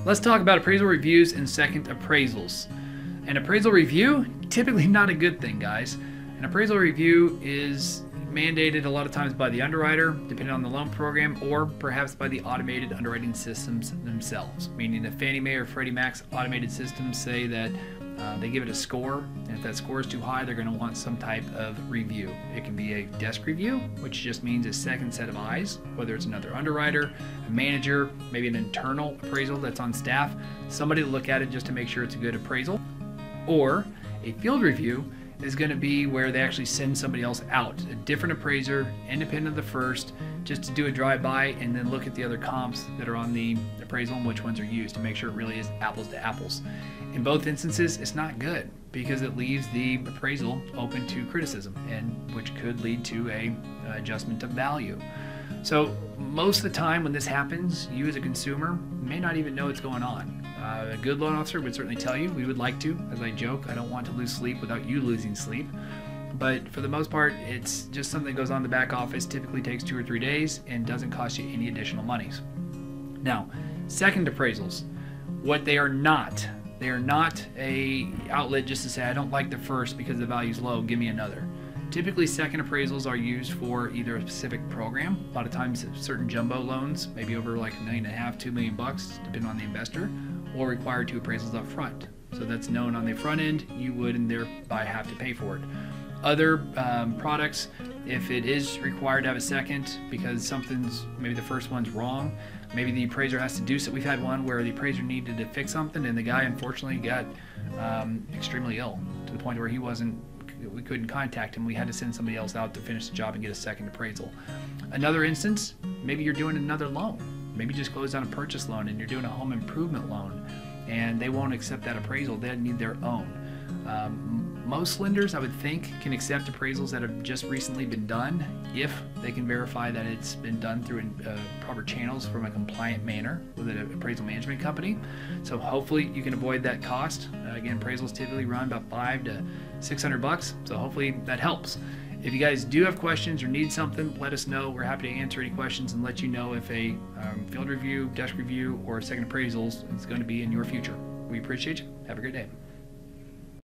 Let's talk about appraisal reviews and second appraisals. An appraisal review, typically not a good thing, guys. An appraisal review is mandated a lot of times by the underwriter, depending on the loan program, or perhaps by the automated underwriting systems themselves. Meaning if Fannie Mae or Freddie Mac's automated systems say that they give it a score, and if that score is too high, they're going to want some type of review. It can be a desk review, which just means a second set of eyes, whether it's another underwriter, a manager, maybe an internal appraisal that's on staff, somebody to look at it just to make sure it's a good appraisal. Or a field review is going to be where they actually send somebody else out, a different appraiser, independent of the first, just to do a drive-by and then look at the other comps that are on the appraisal and which ones are used to make sure it really is apples to apples. In both instances, it's not good because it leaves the appraisal open to criticism, and which could lead to a adjustment of value. So most of the time when this happens, you as a consumer may not even know what's going on. A good loan officer would certainly tell you. We would like to. As I joke, I don't want to lose sleep without you losing sleep. But for the most part, it's just something that goes on in the back office, typically takes 2 or 3 days, and doesn't cost you any additional monies. Now, second appraisals, what they are not a outlet just to say, I don't like the first because the value's low, give me another. Typically, second appraisals are used for either a specific program. A lot of times, certain jumbo loans, maybe over like $1.5 million, $2 million, depending on the investor, will require 2 appraisals up front. So that's known on the front end, you would and thereby have to pay for it. Other products, if it is required to have a second because maybe the first one's wrong, maybe the appraiser has to do so. We've had one where the appraiser needed to fix something and the guy unfortunately got extremely ill to the point where we couldn't contact him. We had to send somebody else out to finish the job and get a second appraisal. Another instance, maybe you're doing another loan. Maybe just closed on a purchase loan and you're doing a home improvement loan and they won't accept that appraisal. They need their own. Most lenders, I would think, can accept appraisals that have just recently been done if they can verify that it's been done through proper channels from a compliant manner with an appraisal management company. So hopefully you can avoid that cost. Again, appraisals typically run about $500 to $600, so hopefully that helps. If you guys do have questions or need something, let us know. We're happy to answer any questions and let you know if a field review, desk review, or second appraisals is going to be in your future. We appreciate you. Have a great day.